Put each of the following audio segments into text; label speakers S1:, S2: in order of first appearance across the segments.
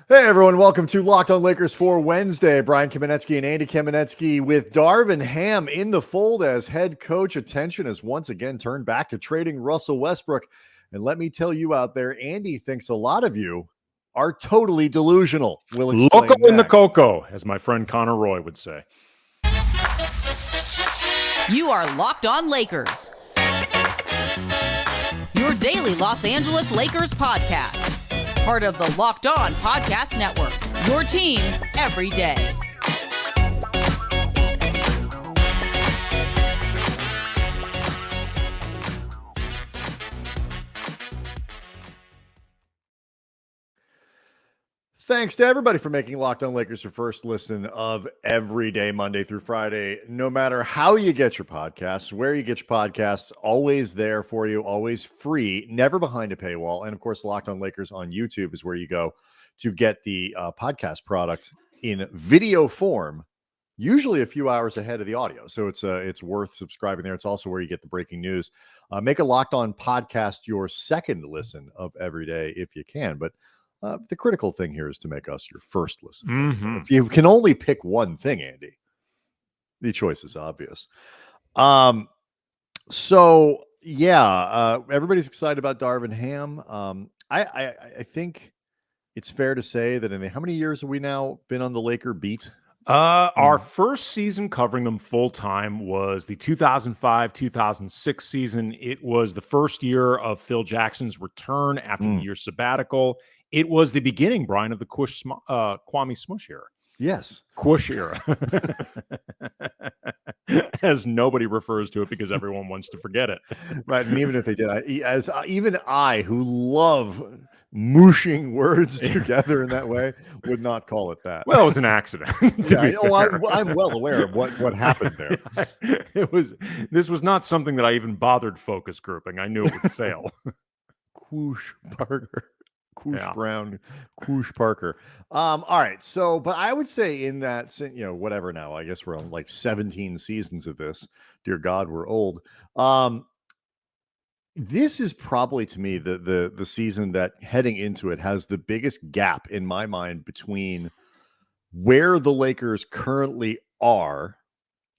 S1: Hey everyone, welcome to Locked on Lakers for Wednesday. Brian Kamenetsky and Andy Kamenetsky with Darvin Ham in the fold as head coach. Attention has once again turned back to trading Russell Westbrook. And let me tell you out there, Andy thinks a lot of you are totally delusional. We'll explain
S2: Loco in the
S1: next.
S2: cocoa, as my friend Connor Roy would say.
S3: You are Locked on Lakers, your daily Los Angeles Lakers podcast. Part of the Locked On Podcast Network, your team every day.
S1: Thanks to everybody for making Locked on Lakers your first listen of every day, Monday through Friday. No matter how you get your podcasts, where you get your podcasts, always there for you, always free, never behind a paywall. And of course, Locked on Lakers on YouTube is where you go to get the podcast product in video form, usually a few hours ahead of the audio. So it's worth subscribing there. It's also where you get the breaking news. Make a Locked on podcast your second listen of every day if you can. But the critical thing here is to make us your first listen.
S2: Mm-hmm.
S1: If you can only pick one thing, Andy, the choice is obvious. Everybody's excited about Darvin Ham. I think it's fair to say that how many years have we now been on the Laker beat?
S2: Our first season covering them full time was the 2005-2006 season. It was the first year of Phil Jackson's return after the year sabbatical. It was the beginning, Brian, of the Kwame Smush era.
S1: Yes.
S2: Cush era. As nobody refers to it because everyone wants to forget it.
S1: Right. And even if they did, even I, who love mooshing words together in that way, would not call it that.
S2: Well, it was an accident.
S1: I'm well aware of what happened there.
S2: This was not something that I even bothered focus grouping. I knew it would fail.
S1: Kwoosh Parker. Kwoosh Brown, Kwoosh Parker. All right. So, but I would say in that, whatever now, I guess we're on like 17 seasons of this. Dear God, we're old. This is probably to me the season that heading into it has the biggest gap in my mind between where the Lakers currently are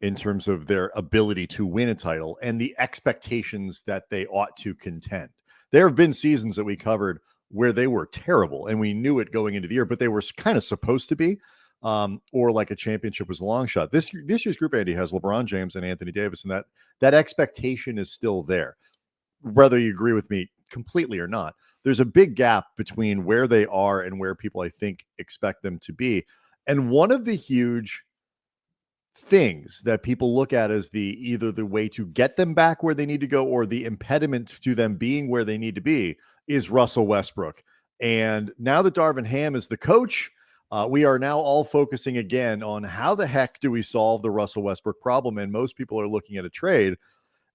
S1: in terms of their ability to win a title and the expectations that they ought to contend. There have been seasons that we covered where they were terrible and we knew it going into the year, but they were kind of supposed to be, or like a championship was a long shot. This year's group, Andy, has LeBron James and Anthony Davis, and that expectation is still there. Whether you agree with me completely or not, there's a big gap between where they are and where people, I think, expect them to be. And one of the huge things that people look at as either the way to get them back where they need to go or the impediment to them being where they need to be is Russell Westbrook. And now that Darvin Ham is the coach, we are now all focusing again on how the heck do we solve the Russell Westbrook problem. And most people are looking at a trade.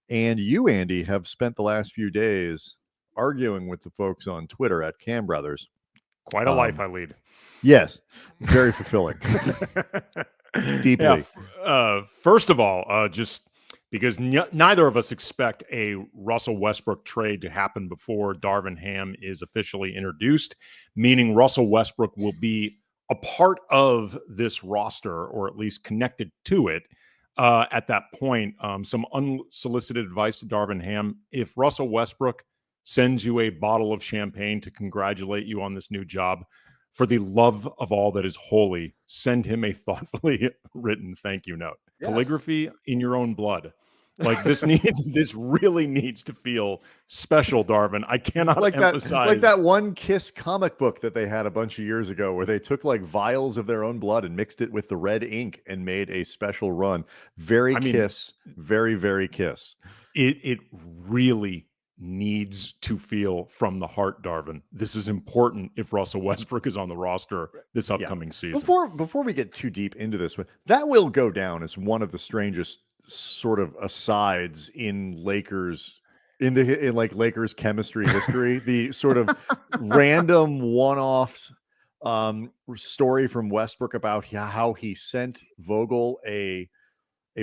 S1: And you, Andy, have spent the last few days arguing with the folks on Twitter at Cam Brothers.
S2: Quite a life I lead.
S1: Yes, very fulfilling. Deeply.
S2: Yeah, first of all, just because neither of us expect a Russell Westbrook trade to happen before Darvin Ham is officially introduced, meaning Russell Westbrook will be a part of this roster or at least connected to it. At that point, some unsolicited advice to Darvin Ham. If Russell Westbrook sends you a bottle of champagne to congratulate you on this new job, for the love of all that is holy, send him a thoughtfully written thank you note. Yes. Calligraphy in your own blood. Like this really needs to feel special, Darvin. I cannot emphasize
S1: that one Kiss comic book that they had a bunch of years ago where they took like vials of their own blood and mixed it with the red ink and made a special run. Very Kiss.
S2: It really needs to feel from the heart, Darvin. This is important if Russell Westbrook is on the roster this upcoming season.
S1: Before we get too deep into this, that will go down as one of the strangest sort of asides in Lakers chemistry history. The sort of random one-off story from Westbrook about how he sent Vogel a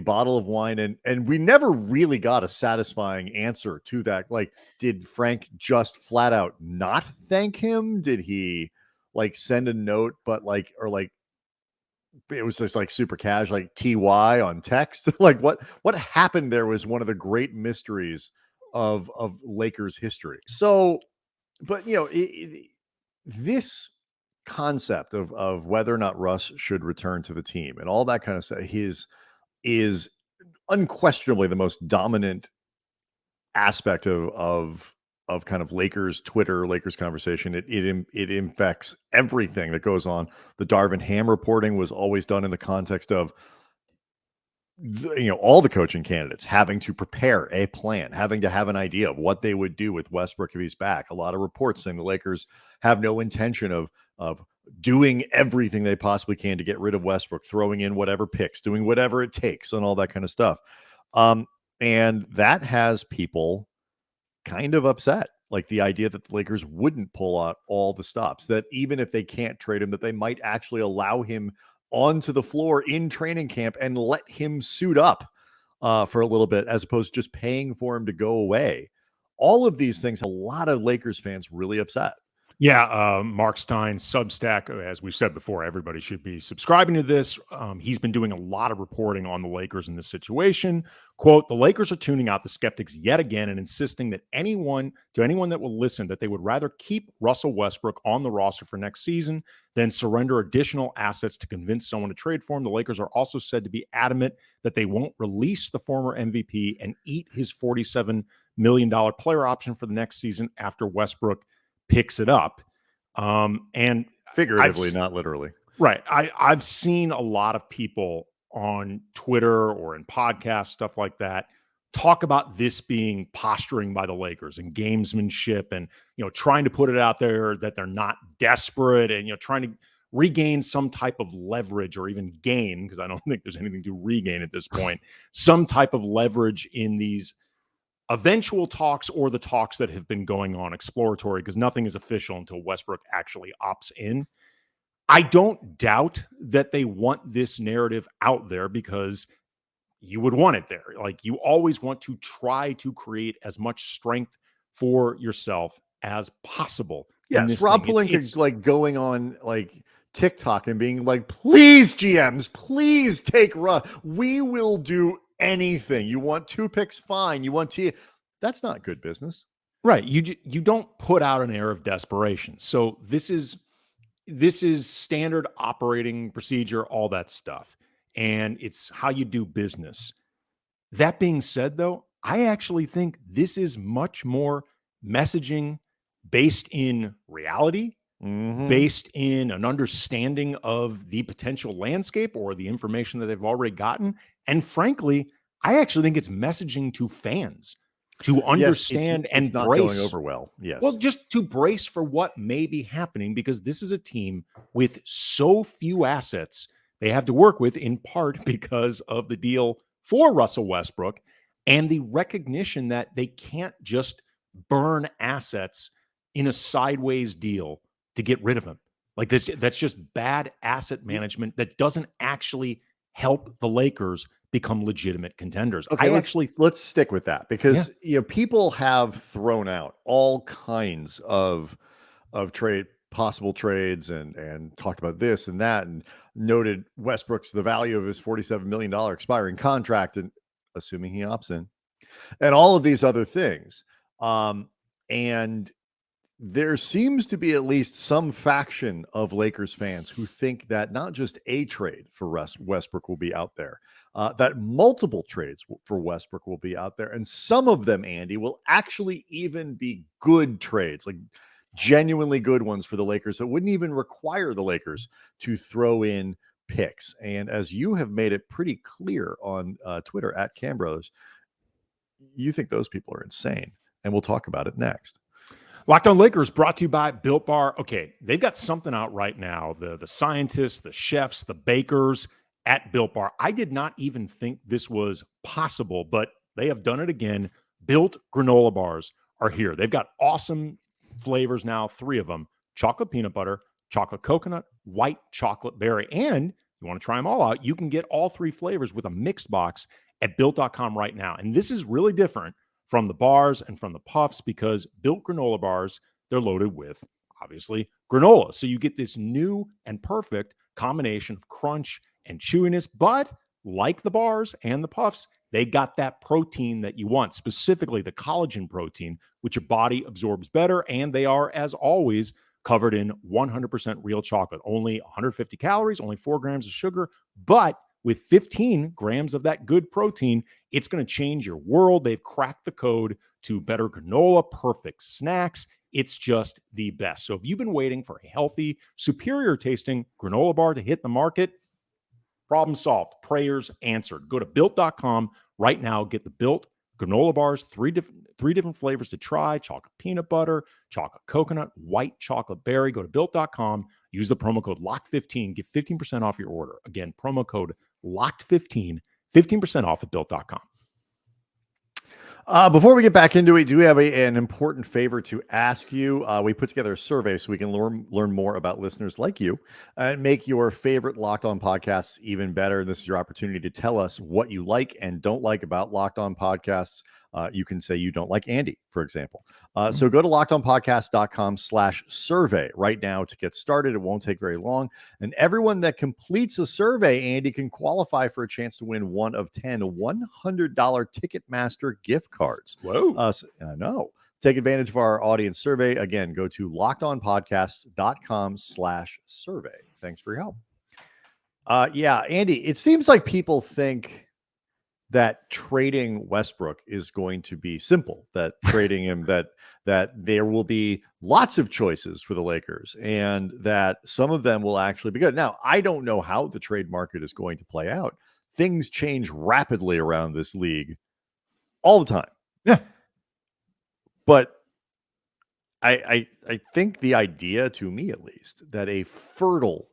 S1: bottle of wine, and we never really got a satisfying answer to that. Like, did Frank just flat out not thank him? Did he like send a note, but like, or like, it was just like super casual, like TY on text. Like what happened there was one of the great mysteries of Lakers history. So, but this concept of whether or not Russ should return to the team and all that kind of stuff is unquestionably the most dominant aspect of kind of Lakers Twitter, Lakers conversation. It infects everything that goes on. The Darvin Ham reporting was always done in the context of all the coaching candidates having to prepare a plan, having to have an idea of what they would do with Westbrook if he's back. A lot of reports saying the Lakers have no intention of doing everything they possibly can to get rid of Westbrook, throwing in whatever picks, doing whatever it takes, and all that kind of stuff. And that has people kind of upset, like the idea that the Lakers wouldn't pull out all the stops, that even if they can't trade him, that they might actually allow him onto the floor in training camp and let him suit up for a little bit, as opposed to just paying for him to go away. All of these things, a lot of Lakers fans really upset.
S2: Yeah, Mark Stein's Substack, as we've said before, everybody should be subscribing to this. He's been doing a lot of reporting on the Lakers in this situation. Quote, the Lakers are tuning out the skeptics yet again and insisting that anyone that will listen, that they would rather keep Russell Westbrook on the roster for next season than surrender additional assets to convince someone to trade for him. The Lakers are also said to be adamant that they won't release the former MVP and eat his $47 million player option for the next season after Westbrook picks it up. And
S1: figuratively, not literally.
S2: Right. I've seen a lot of people on Twitter or in podcasts, stuff like that, talk about this being posturing by the Lakers and gamesmanship and, trying to put it out there that they're not desperate and, trying to regain some type of leverage or even gain, because I don't think there's anything to regain at this point, some type of leverage in these eventual talks or the talks that have been going on, exploratory, because nothing is official until Westbrook actually opts in. I don't doubt that they want this narrative out there because you would want it there. Like, you always want to try to create as much strength for yourself as possible.
S1: Yes, Rob Pelinka like going on like TikTok and being like, please, GMs, please take Russ. We will do anything. You want 2 picks, fine. You want that's not good business.
S2: Right. You don't put out an air of desperation. So this is standard operating procedure, all that stuff. And it's how you do business. That being said, though, I actually think this is much more messaging based in reality, based in an understanding of the potential landscape or the information that they've already gotten. And frankly, I actually think it's messaging to fans to understand
S1: it's not
S2: brace.
S1: Going over well. Yes.
S2: Well, just to brace for what may be happening, because this is a team with so few assets they have to work with, in part because of the deal for Russell Westbrook and the recognition that they can't just burn assets in a sideways deal to get rid of him. Like this, that's just bad asset management that doesn't actually help the Lakers become legitimate contenders.
S1: Okay, let's stick with that, because people have thrown out all kinds of possible trades and talked about this and that, and noted Westbrook's the value of his $47 million expiring contract, and assuming he opts in, and all of these other things. And there seems to be at least some faction of Lakers fans who think that not just a trade for Westbrook will be out there, that multiple trades for Westbrook will be out there. And some of them, Andy, will actually even be good trades, like genuinely good ones for the Lakers that wouldn't even require the Lakers to throw in picks. And as you have made it pretty clear on Twitter at Cam Brothers, you think those people are insane. And we'll talk about it next.
S2: Locked On Lakers brought to you by Built Bar. Okay, they've got something out right now. The scientists, the chefs, the bakers at Built Bar. I did not even think this was possible, but they have done it again. Built granola bars are here. They've got awesome flavors now, 3 of them: chocolate peanut butter, chocolate coconut, white chocolate berry. And you want to try them all out, you can get all 3 flavors with a mixed box at Built.com right now. And this is really different from the bars and from the puffs, because Built granola bars, they're loaded with obviously granola. So you get this new and perfect combination of crunch and chewiness, but like the bars and the puffs, they got that protein that you want, specifically the collagen protein, which your body absorbs better. And they are, as always, covered in 100% real chocolate. Only 150 calories, only 4 grams of sugar, but with 15 grams of that good protein, it's going to change your world. They've cracked the code to better granola, perfect snacks. It's just the best. So if you've been waiting for a healthy, superior tasting granola bar to hit the market, problem solved. Prayers answered. Go to built.com right now. Get the Built granola bars, three different flavors to try: chocolate peanut butter, chocolate coconut, white chocolate berry. Go to built.com. Use the promo code LOCKED15. Get 15% off your order. Again, promo code LOCKED15, 15% off at built.com.
S1: Before we get back into it, do we have an important favor to ask you? We put together a survey so we can learn more about listeners like you and make your favorite Locked On podcasts even better. This is your opportunity to tell us what you like and don't like about Locked On podcasts. You can say you don't like Andy, for example. So go to lockedonpodcast.com/survey right now to get started. It won't take very long. And everyone that completes a survey, Andy, can qualify for a chance to win one of 10 $100 Ticketmaster gift cards.
S2: Whoa.
S1: I know. Take advantage of our audience survey. Again, go to lockedonpodcast.com/survey. Thanks for your help. Yeah, Andy, it seems like people think that trading Westbrook is going to be simple, that trading him, that there will be lots of choices for the Lakers and that some of them will actually be good. Now, I don't know how the trade market is going to play out. Things change rapidly around this league all the time.
S2: Yeah.
S1: But I think the idea, to me at least, that a fertile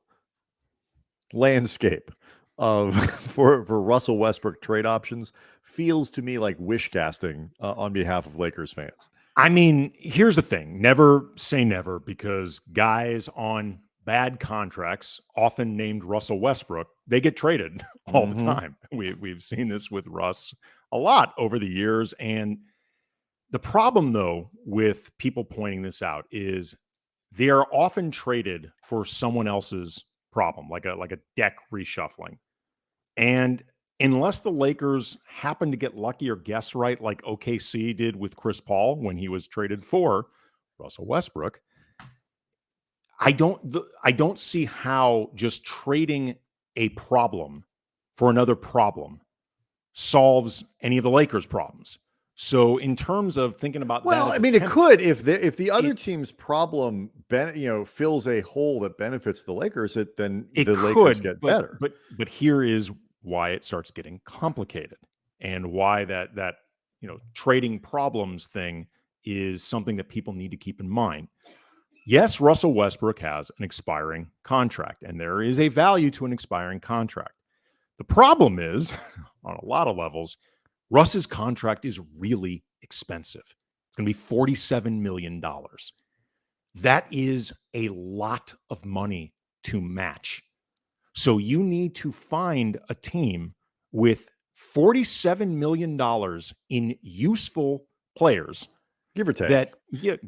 S1: landscape for Russell Westbrook trade options feels to me like wish casting on behalf of Lakers fans.
S2: I mean, here's the thing. Never say never, because guys on bad contracts, often named Russell Westbrook, they get traded all the time. We've seen this with Russ a lot over the years. And the problem, though, with people pointing this out is they are often traded for someone else's problem, like a deck reshuffling. And unless the Lakers happen to get lucky or guess right, like OKC did with Chris Paul when he was traded for Russell Westbrook, I don't see how just trading a problem for another problem solves any of the Lakers' problems. So in terms of thinking about
S1: it could if the other team's problem fills a hole that benefits the Lakers, then the Lakers get better.
S2: But here is why it starts getting complicated and why that trading problems thing is something that people need to keep in mind. Yes, Russell Westbrook has an expiring contract, and there is a value to an expiring contract. The problem is, on a lot of levels, Russ's contract is really expensive. It's going to be $47 million. That is a lot of money to match. So you need to find a team with $47 million in useful players.
S1: Give or take.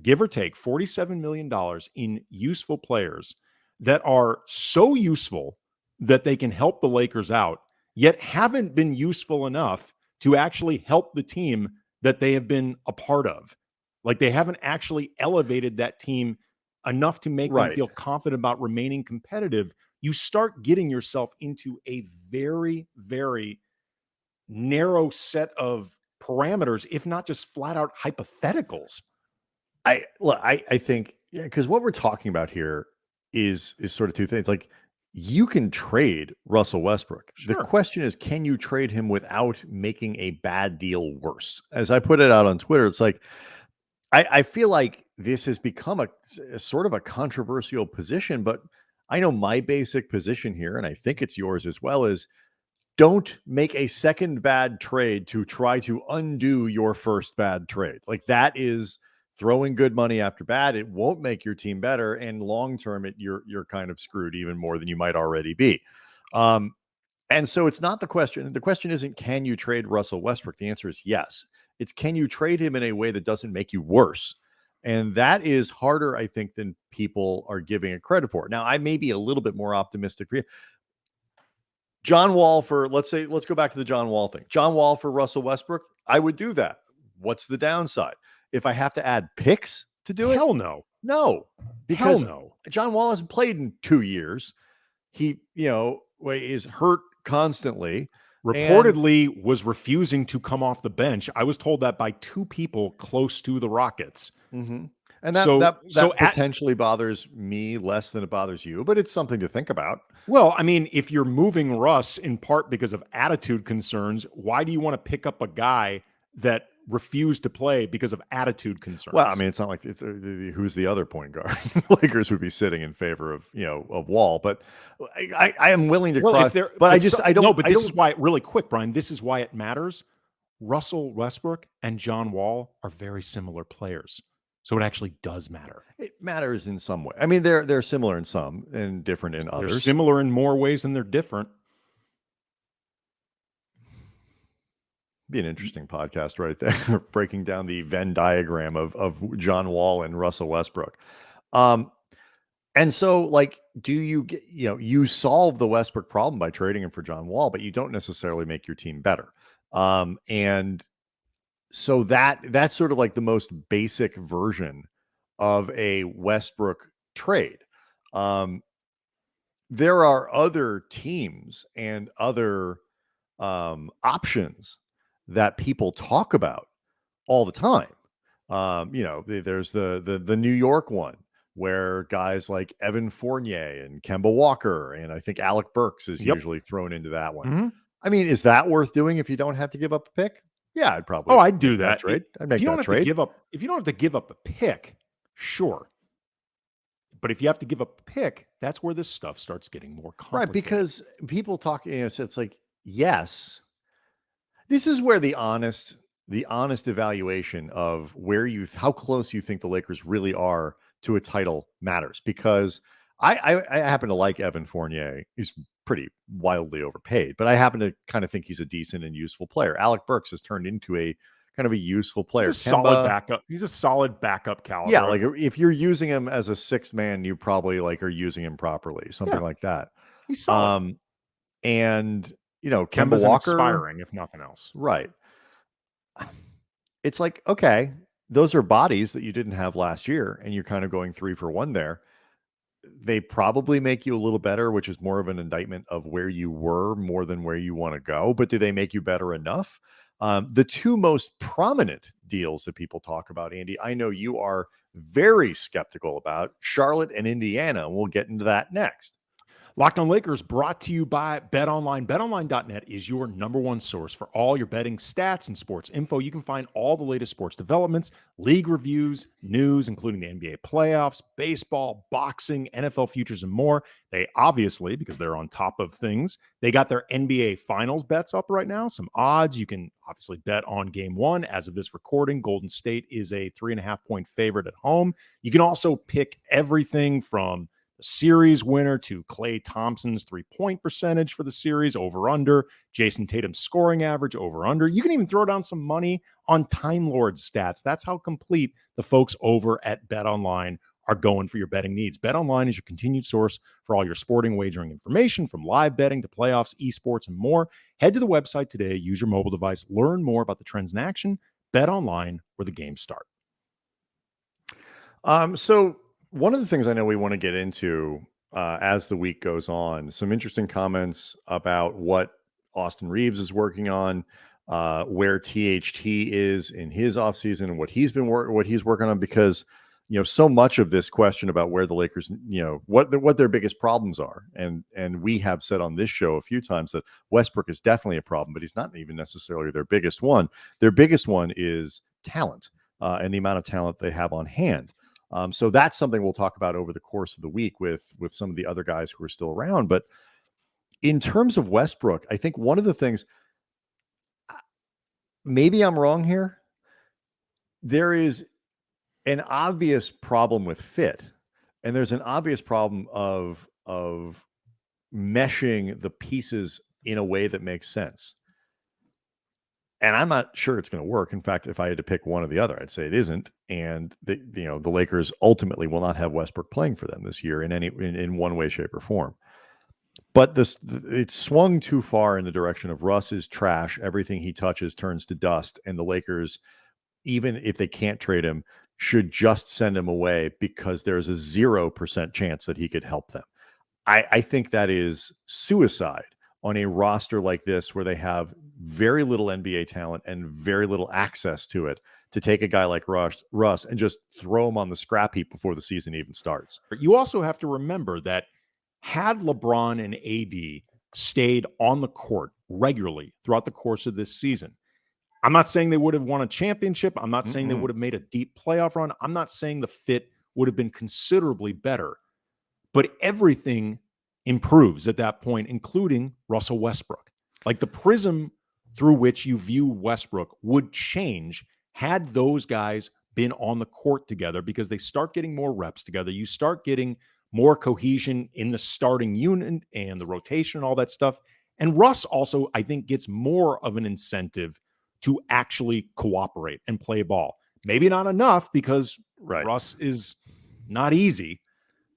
S2: Give or take $47 million in useful players that are so useful that they can help the Lakers out, yet haven't been useful enough to actually help the team that they have been a part of. Like, they haven't actually elevated that team enough to make them feel confident about remaining competitive. You start getting yourself into a very, very narrow set of parameters, if not just flat out hypotheticals.
S1: I think, because what we're talking about here is sort of two things. Like, you can trade Russell Westbrook. Sure. The question is, can you trade him without making a bad deal worse? As I put it out on Twitter, it's like, I feel like this has become a sort of a controversial position, but I know my basic position here, and I think it's yours as well, is don't make a second bad trade to try to undo your first bad trade. Like, that is throwing good money after bad. It won't make your team better, and long term, you're kind of screwed even more than you might already be. And so it's not the question. The question isn't, can you trade Russell Westbrook? The answer is yes. It's, can you trade him in a way that doesn't make you worse? And that is harder, I think, than people are giving it credit for. Now, I may be a little bit more optimistic for you. John Wall let's go back to the John Wall thing. John Wall for Russell Westbrook, I would do that. What's the downside? If I have to add picks to do it?
S2: Hell no.
S1: No. Because
S2: no.
S1: John Wall hasn't played in 2 years. He, is hurt constantly.
S2: Reportedly was refusing to come off the bench. I was told that by 2 people close to the Rockets.
S1: Mm-hmm. And that potentially bothers me less than it bothers you, but it's something to think about.
S2: Well, I mean, if you're moving Russ in part because of attitude concerns, why do you want to pick up a guy that refused to play because of attitude concerns?
S1: Well, I mean, it's not like it's who's the other point guard. Lakers would be sitting in favor of Wall, but I am willing to cross. But I don't.
S2: But this is why, really quick, Brian. This is why it matters. Russell Westbrook and John Wall are very similar players. So it actually does matter.
S1: It matters in some way. I mean, they're similar in some and different in others.
S2: They're similar in more ways than they're different.
S1: Be an interesting podcast right there, breaking down the Venn diagram of John Wall and Russell Westbrook. And so, like, do you get, you solve the Westbrook problem by trading him for John Wall, but you don't necessarily make your team better. And so that's sort of like the most basic version of a Westbrook trade. There are other teams and other options that people talk about all the time. There's the New York one where guys like Evan Fournier and Kemba Walker and I think Alec Burks is usually thrown into that one.
S2: Mm-hmm.
S1: I mean, is that worth doing if you don't have to give up a pick? Yeah, I'd probably.
S2: Oh, I'd do that
S1: trade. I'd make that trade.
S2: If you don't have to give up a pick, sure. But if you have to give up a pick, that's where this stuff starts getting more complicated.
S1: Right, because people talk, so it's like, yes, this is where the honest evaluation of how close you think the Lakers really are to a title matters. Because I happen to like Evan Fournier. He's pretty wildly overpaid, but I happen to kind of think he's a decent and useful player. Alec Burks has turned into a kind of a useful player.
S2: He's a solid backup. He's a solid backup caliber.
S1: Yeah, like if you're using him as a sixth man, you probably are using him properly, something like that.
S2: He's solid.
S1: And Kemba Walker,
S2: expiring, if nothing else.
S1: Right. It's like, okay, those are bodies that you didn't have last year, and you're kind of going 3 for 1 there. They probably make you a little better, which is more of an indictment of where you were more than where you want to go. But do they make you better enough? The 2 most prominent deals that people talk about, Andy, I know you are very skeptical about, Charlotte and Indiana. We'll get into that next.
S2: Locked On Lakers brought to you by BetOnline. BetOnline.net is your #1 source for all your betting stats and sports info. You can find all the latest sports developments, league reviews, news, including the NBA playoffs, baseball, boxing, NFL futures, and more. They obviously, because they're on top of things, they got their NBA Finals bets up right now. Some odds. You can obviously bet on Game 1. As of this recording, Golden State is a 3.5-point favorite at home. You can also pick everything from the series winner to Klay Thompson's 3-point percentage for the series, over under, Jason Tatum's scoring average, over under. You can even throw down some money on Time Lord stats. That's how complete the folks over at BetOnline are going for your betting needs. BetOnline is your continued source for all your sporting wagering information, from live betting to playoffs, esports, and more. Head to the website today, use your mobile device, learn more about the trends in action. BetOnline, where the games start.
S1: So one of the things I know we want to get into as the week goes on, some interesting comments about what Austin Reeves is working on, where THT is in his offseason and what he's working on, because so much of this question about where the Lakers, what their biggest problems are, and we have said on this show a few times that Westbrook is definitely a problem, but he's not even necessarily their biggest one. Their biggest one is talent and the amount of talent they have on hand. So that's something we'll talk about over the course of the week with some of the other guys who are still around. But in terms of Westbrook, I think one of the things, maybe I'm wrong here, there is an obvious problem with fit, and there's an obvious problem of meshing the pieces in a way that makes sense. And I'm not sure it's going to work. In fact, if I had to pick one or the other, I'd say it isn't. And the Lakers ultimately will not have Westbrook playing for them this year in one way, shape, or form. But it's swung too far in the direction of Russ is trash. Everything he touches turns to dust. And the Lakers, even if they can't trade him, should just send him away because there's a 0% chance that he could help them. I think that is suicide on a roster like this where they have very little NBA talent and very little access to it, to take a guy like Russ and just throw him on the scrap heap before the season even starts.
S2: You also have to remember that had LeBron and AD stayed on the court regularly throughout the course of this season, I'm not saying they would have won a championship. I'm not saying they would have made a deep playoff run. I'm not saying the fit would have been considerably better. But everything improves at that point, including Russell Westbrook. Like the prism through which you view Westbrook would change had those guys been on the court together, because they start getting more reps together. You start getting more cohesion in the starting unit and the rotation and all that stuff. And Russ also, I think, gets more of an incentive to actually cooperate and play ball. Maybe not enough, because Russ is not easy,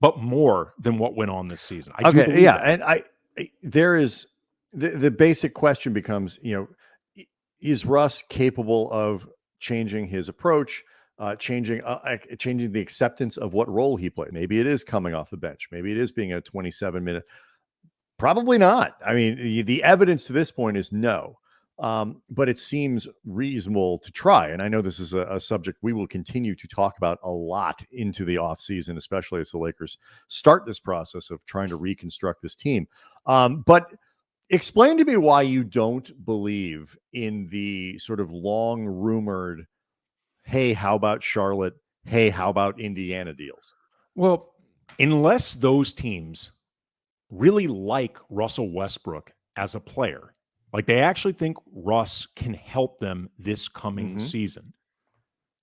S2: but more than what went on this season.
S1: And there is the basic question becomes, is Russ capable of changing his approach, changing the acceptance of what role he plays? Maybe it is coming off the bench. Maybe it is being a 27-minute. Probably not. I mean, the evidence to this point is no. But it seems reasonable to try. And I know this is a subject we will continue to talk about a lot into the offseason, especially as the Lakers start this process of trying to reconstruct this team. But explain to me why you don't believe in the sort of long rumored, hey, how about Charlotte? Hey, how about Indiana deals?
S2: Well, unless those teams really like Russell Westbrook as a player, like they actually think Russ can help them this coming season,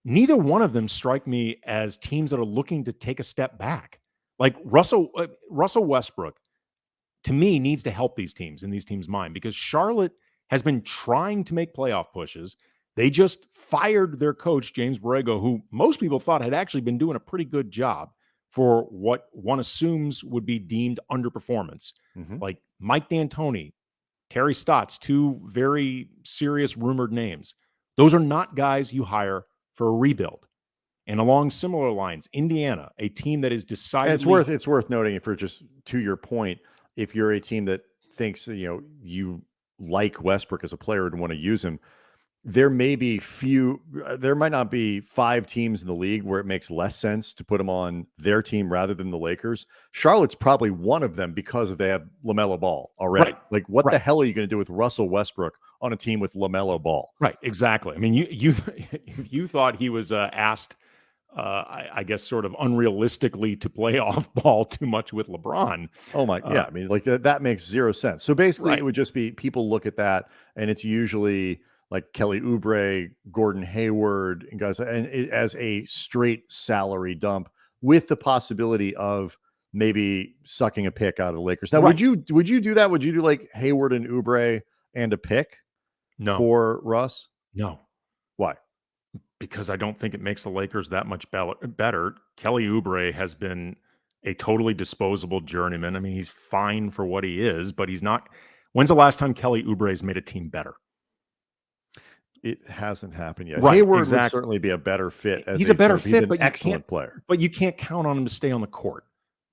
S2: neither one of them strike me as teams that are looking to take a step back. Like Russell Westbrook, to me, needs to help these teams in these teams' mind, because Charlotte has been trying to make playoff pushes. They just fired their coach, James Borrego, who most people thought had actually been doing a pretty good job for what one assumes would be deemed underperformance. Like Mike D'Antoni, Terry Stotts, two very serious rumored names. Those are not guys you hire for a rebuild. And along similar lines, Indiana, a team that is decidedly...
S1: And it's worth noting, for just to your point, if you're a team that thinks you like Westbrook as a player and want to use him, there might not be 5 teams in the league where it makes less sense to put him on their team rather than the Lakers. Charlotte's probably one of them because they have LaMelo Ball already.
S2: Right.
S1: Like, what the hell are you going to do with Russell Westbrook on a team with LaMelo Ball?
S2: Right, exactly. I mean, you thought he was asked, I guess, sort of unrealistically to play off ball too much with LeBron.
S1: Oh my, yeah. I mean, like that makes zero sense. So basically, it would just be people look at that, and it's usually like Kelly Oubre, Gordon Hayward, and guys, and as a straight salary dump with the possibility of maybe sucking a pick out of the Lakers. Now, would you do that? Would you do like Hayward and Oubre and a pick?
S2: No.
S1: For Russ?
S2: No.
S1: Why?
S2: Because I don't think it makes the Lakers that much better. Kelly Oubre has been a totally disposable journeyman. I mean, he's fine for what he is, but he's not. When's the last time Kelly Oubre has made a team better?
S1: It hasn't happened yet.
S2: Right,
S1: Hayward
S2: exactly.
S1: would certainly be a better fit.
S2: He's a better fit,
S1: but excellent player.
S2: But you can't count on him to stay on the court.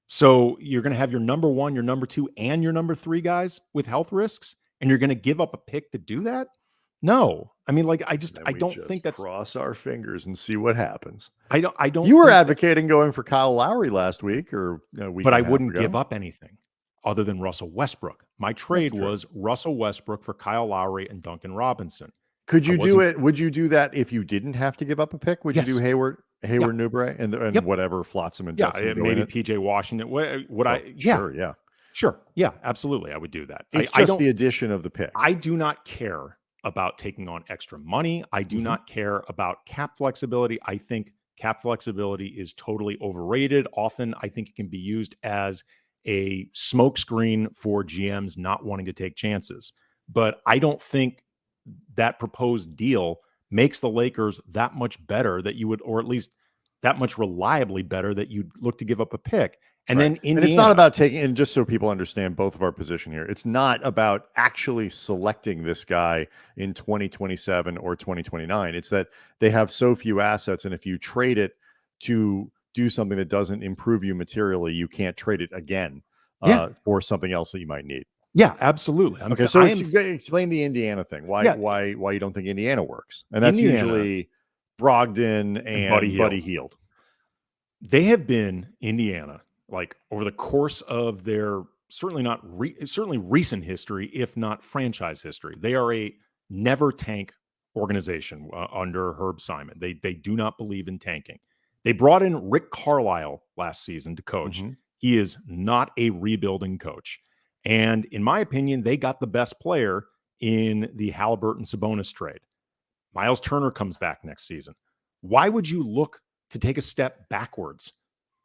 S2: So you're going to have your number 1, your number 2, and your number 3 guys with health risks, and you're going to give up a pick to do that? No. I mean, like, I don't think that's...
S1: cross our fingers and see what happens.
S2: I don't.
S1: You were advocating going for Kyle Lowry last week, or
S2: but I wouldn't give up anything other than Russell Westbrook. My trade was Russell Westbrook for Kyle Lowry and Duncan Robinson.
S1: Could you do it? Would you do that if you didn't have to give up a pick? Would you do Hayward and Oubre and whatever Flotsam and Jetsam?
S2: Maybe PJ Washington. Sure. Yeah, absolutely. I would do that.
S1: It's just the addition of the pick.
S2: I do not care about taking on extra money. I do not care about cap flexibility. I think cap flexibility is totally overrated. Often, I think it can be used as a smokescreen for GMs not wanting to take chances. But I don't think that proposed deal makes the Lakers that much better that you would, or at least that much reliably better that you'd look to give up a pick. And then Indiana.
S1: And it's not about taking, and just so people understand both of our position here, it's not about actually selecting this guy in 2027 or 2029. It's that they have so few assets, and if you trade it to do something that doesn't improve you materially, you can't trade it again for something else that you might need.
S2: Yeah, absolutely.
S1: Okay, so explain the Indiana thing. Why you don't think Indiana works? And that's usually Brogdon and Buddy Hield.
S2: They have been Indiana, like over the course of their certainly recent history, if not franchise history. They are a never tank organization under Herb Simon. They do not believe in tanking. They brought in Rick Carlisle last season to coach. Mm-hmm. He is not a rebuilding coach. And in my opinion, they got the best player in the Haliburton-Sabonis trade. Miles Turner comes back next season. Why would you look to take a step backwards?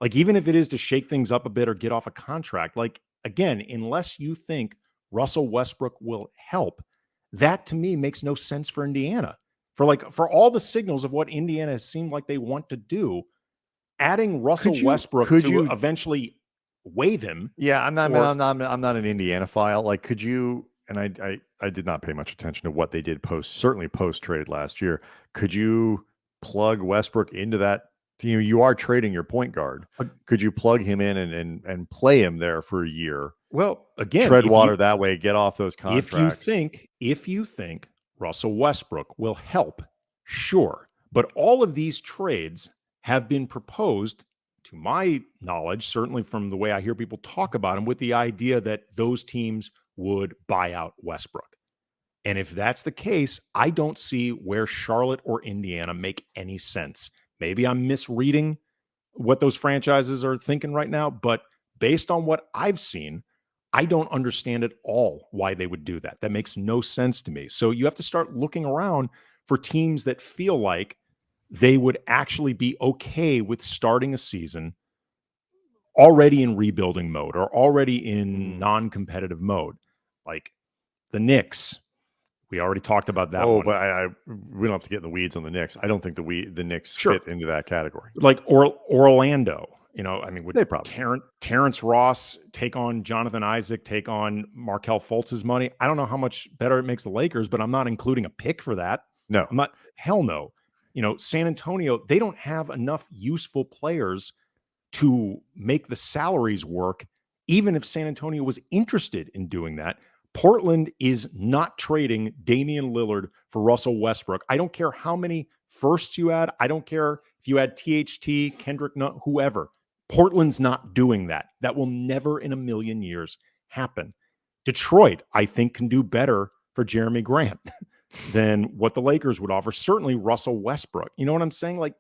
S2: Like, even if it is to shake things up a bit or get off a contract, like, again, unless you think Russell Westbrook will help, that to me makes no sense for Indiana. For all the signals of what Indiana has seemed like they want to do, adding Russell Westbrook to eventually waive him.
S1: Yeah, I'm not an Indiana file. Like, could you? And I did not pay much attention to what they did post trade last year. Could you plug Westbrook into that? You are trading your point guard. Could you plug him in and play him there for a year?
S2: Well, again,
S1: tread water that way, get off those contracts.
S2: If you think Russell Westbrook will help, sure. But all of these trades have been proposed, to my knowledge, certainly from the way I hear people talk about them, with the idea that those teams would buy out Westbrook. And if that's the case, I don't see where Charlotte or Indiana make any sense. Maybe I'm misreading what those franchises are thinking right now, but based on what I've seen, I don't understand at all why they would do that. That makes no sense to me. So you have to start looking around for teams that feel like they would actually be okay with starting a season already in rebuilding mode or already in non-competitive mode. Like the Knicks. We already talked about that one.
S1: But we don't have to get in the weeds on the Knicks. I don't think the Knicks fit into that category.
S2: Like Orlando. Would
S1: they probably
S2: Terrence Ross take on Jonathan Isaac, take on Markelle Fultz's money? I don't know how much better it makes the Lakers, but I'm not including a pick for that.
S1: No.
S2: I'm not. Hell no. San Antonio, they don't have enough useful players to make the salaries work, even if San Antonio was interested in doing that. Portland is not trading Damian Lillard for Russell Westbrook. I don't care how many firsts you add. I don't care if you add THT, Kendrick Nunn, whoever. Portland's not doing that. That will never in a million years happen. Detroit, I think, can do better for Jeremy Grant than what the Lakers would offer. Certainly Russell Westbrook. You know what I'm saying? Like,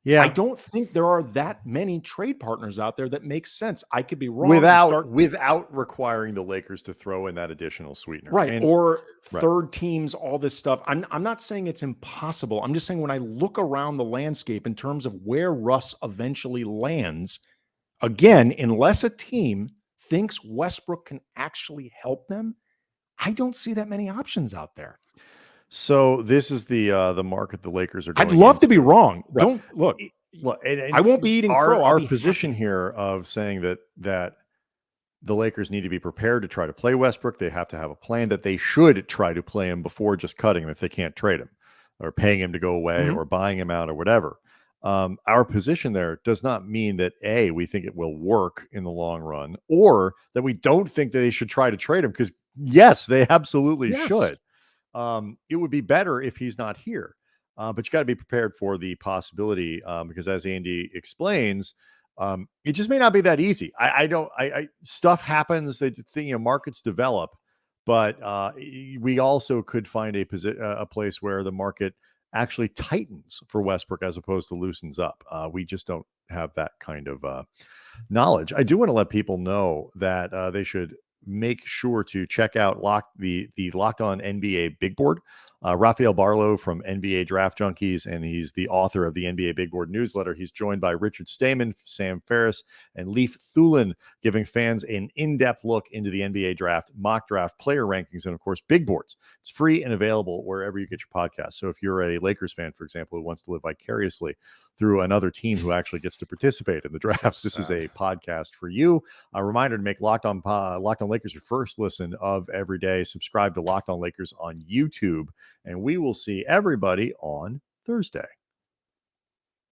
S2: yeah, I don't think there are that many trade partners out there that make sense. I could be wrong.
S1: Without requiring the Lakers to throw in that additional sweetener.
S2: Right. Or third teams, all this stuff. I'm not saying it's impossible. I'm just saying when I look around the landscape in terms of where Russ eventually lands, again, unless a team thinks Westbrook can actually help them, I don't see that many options out there.
S1: So this is the market the Lakers are going
S2: I'd love to be wrong.
S1: Right.
S2: Don't look.
S1: And
S2: I won't be eating crow.
S1: Our position here of saying that the Lakers need to be prepared to try to play Westbrook. They have to have a plan that they should try to play him before just cutting him if they can't trade him or paying him to go away or buying him out or whatever. Our position there does not mean that we think it will work in the long run, or that we don't think that they should try to trade him, because yes, they absolutely should. It would be better if he's not here, but you got to be prepared for the possibility, because as Andy explains, it just may not be that easy. Stuff happens, markets develop, but we also could find a place where the market actually tightens for Westbrook as opposed to loosens up. We just don't have that kind of knowledge. I do want to let people know that they should make sure to check out the Locked On NBA Big Board. Rafael Barlow from NBA Draft Junkies, and he's the author of the NBA Big Board newsletter. He's joined by Richard Stayman, Sam Ferris, and Leif Thulin, giving fans an in-depth look into the NBA draft, mock draft, player rankings, and of course, big boards. It's free and available wherever you get your podcasts. So if you're a Lakers fan, for example, who wants to live vicariously through another team who actually gets to participate in the draft, this is a podcast for you. A reminder to make Locked On Lakers your first listen of every day. Subscribe to Locked On Lakers on YouTube, and we will see everybody on Thursday.